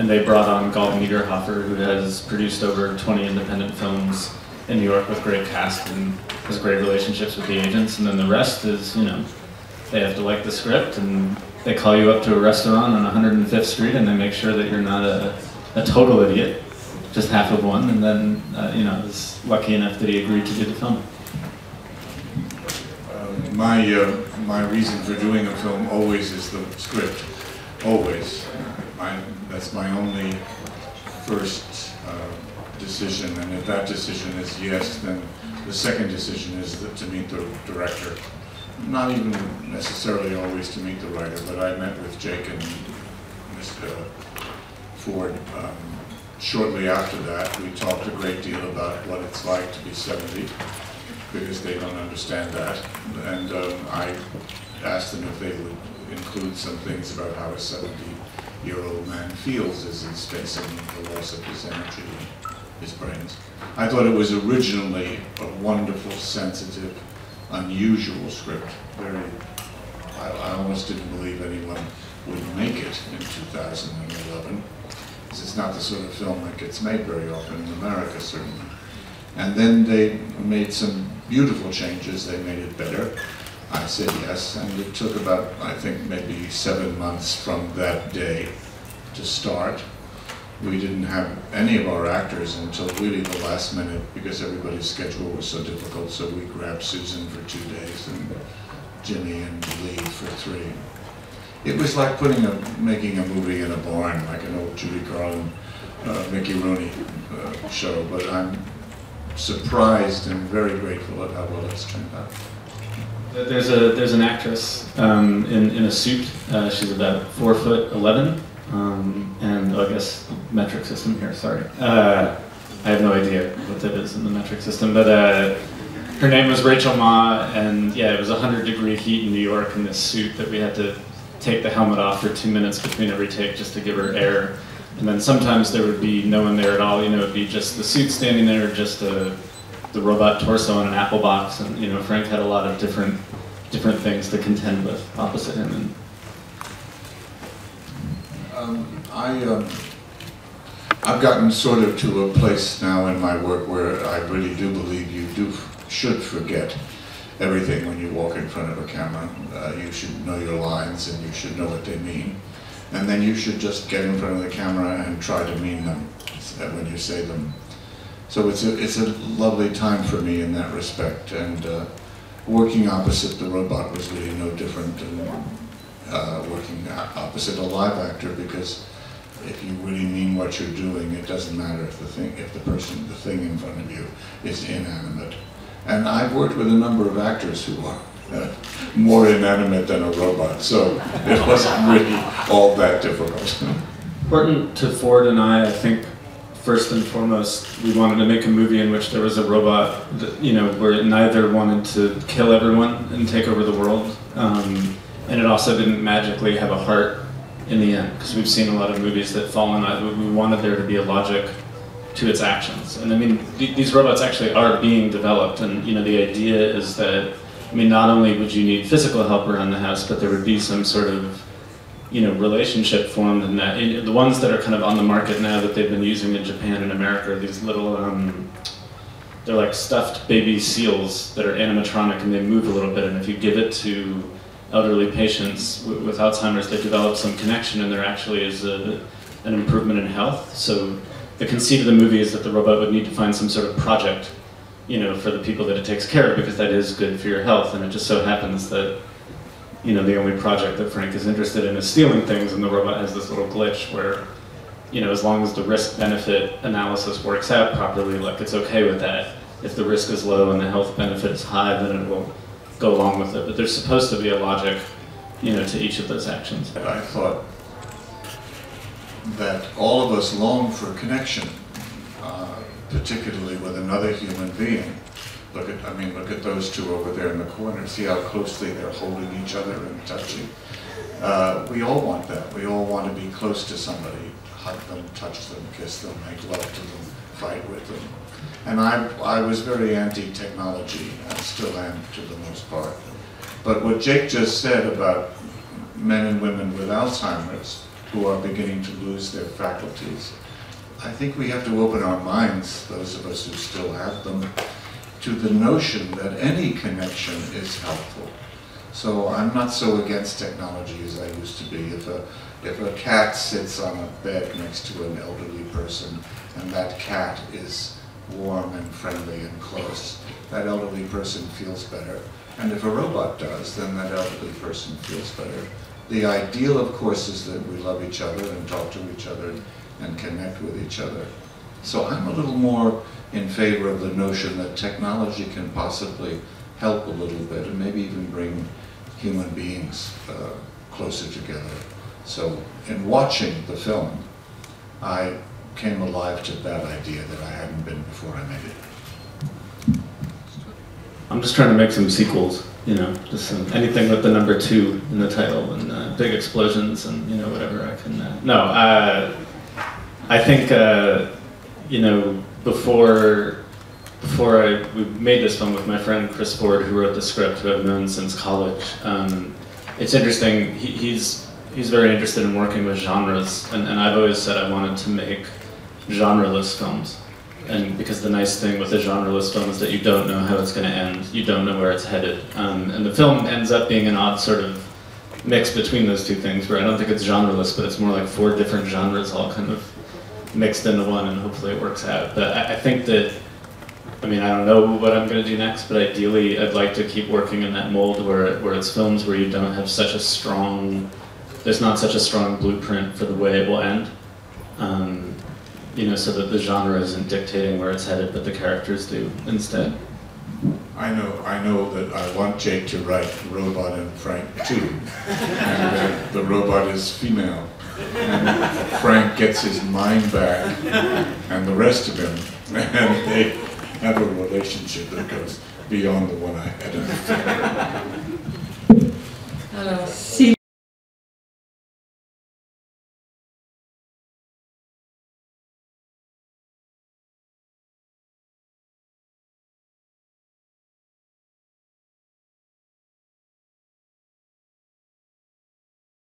and they brought on Galt Niederhofer, who has produced over 20 independent films in New York with great cast and has great relationships with the agents. And then the rest is, you know, they have to like the script, and they call you up to a restaurant on 105th Street, and they make sure that you're not a total idiot, just half of one, and then, you know, is lucky enough that he agreed to do the film. My reason for doing a film always is the script, always. That's my only first decision, and if that decision is yes, then the second decision is to meet the director. Not even necessarily always to meet the writer, but I met with Jake and Mr. Ford shortly after that. We talked a great deal about what it's like to be 70, because they don't understand that. And I asked them if they would include some things about how a 70-year-old man feels as he's facing the loss of his energy, his brains. I thought it was originally a wonderful, sensitive, unusual script. I almost didn't believe anyone would make it in 2011. Because it's not the sort of film that gets made very often in America, certainly. And then they made some beautiful changes. They made it better. I said yes, and it took about, I think, maybe 7 months from that day to start. We didn't have any of our actors until really the last minute, because everybody's schedule was so difficult, so we grabbed Susan for 2 days and Jimmy and Lee for 3. It was like making a movie in a barn, like an old Judy Garland, Mickey Rooney show, but I'm surprised and very grateful at how well it's turned out. There's an actress in a suit. She's about 4'11", and I guess metric system here. Sorry, I have no idea what that is in the metric system. But her name was Rachel Ma, and yeah, it was 100-degree heat in New York in this suit that we had to take the helmet off for 2 minutes between every take just to give her air. And then sometimes there would be no one there at all. You know, it'd be just the suit standing there, just the robot torso in an apple box, and you know, Frank had a lot of different things to contend with opposite him. And I've gotten sort of to a place now in my work where I really do believe you should forget everything when you walk in front of a camera. You should know your lines, and you should know what they mean. And then you should just get in front of the camera and try to mean them when you say them. So it's a lovely time for me in that respect. And working opposite the robot was really no different than working opposite a live actor, because if you really mean what you're doing, it doesn't matter if the thing in front of you is inanimate. And I've worked with a number of actors who are more inanimate than a robot, so it wasn't really all that difficult. Important to Ford and I think, first and foremost, we wanted to make a movie in which there was a robot that, you know, where it neither wanted to kill everyone and take over the world, and it also didn't magically have a heart in the end, because we've seen a lot of movies that fall in that. We wanted there to be a logic to its actions. And I mean, these robots actually are being developed, and you know, the idea is that, I mean, not only would you need physical help around the house, but there would be some sort of, you know, relationship formed in that. The ones that are kind of on the market now that they've been using in Japan and America are these little, they're like stuffed baby seals that are animatronic, and they move a little bit, and if you give it to elderly patients with Alzheimer's, they develop some connection, and there actually is an improvement in health. So the conceit of the movie is that the robot would need to find some sort of project, you know, for the people that it takes care of, because that is good for your health. And it just so happens that, you know, the only project that Frank is interested in is stealing things, and the robot has this little glitch where, you know, as long as the risk-benefit analysis works out properly, like, it's okay with that. If the risk is low and the health benefit is high, then it will go along with it. But there's supposed to be a logic, you know, to each of those actions. I thought that all of us long for connection, particularly with another human being. Look at those two over there in the corner. See how closely they're holding each other and touching. We all want that. We all want to be close to somebody, hug them, touch them, kiss them, make love to them, fight with them. And I was very anti-technology, and still am to the most part. But what Jake just said about men and women with Alzheimer's, who are beginning to lose their faculties. I think we have to open our minds, those of us who still have them, to the notion that any connection is helpful. So I'm not so against technology as I used to be. If a cat sits on a bed next to an elderly person and that cat is warm and friendly and close, that elderly person feels better. And if a robot does, then that elderly person feels better. The ideal, of course, is that we love each other and talk to each other and connect with each other. So I'm a little more in favor of the notion that technology can possibly help a little bit and maybe even bring human beings closer together. So in watching the film, I came alive to that idea that I hadn't been before I made it. I'm just trying to make some sequels, you know, just anything with the number 2 in the title and big explosions and, you know, whatever I can. I think, you know, before we made this film with my friend Chris Ford, who wrote the script, who I've known since college. It's interesting. He's very interested in working with genres, and I've always said I wanted to make genreless films. And because the nice thing with a genreless film is that you don't know how it's going to end, you don't know where it's headed. And the film ends up being an odd sort of mix between those two things, where I don't think it's genreless, but it's more like 4 different genres all kind of mixed into one, and hopefully it works out. But I think that, I mean, I don't know what I'm going to do next, but ideally I'd like to keep working in that mold where it's films where you don't have such a strong, there's not such a strong blueprint for the way it will end. You know, so that the genre isn't dictating where it's headed, but the characters do instead. I know that I want Jake to write Robot and Frank too, and the robot is female, and Frank gets his mind back, and the rest of him, and they have a relationship that goes beyond the one I had in the film. Alors, si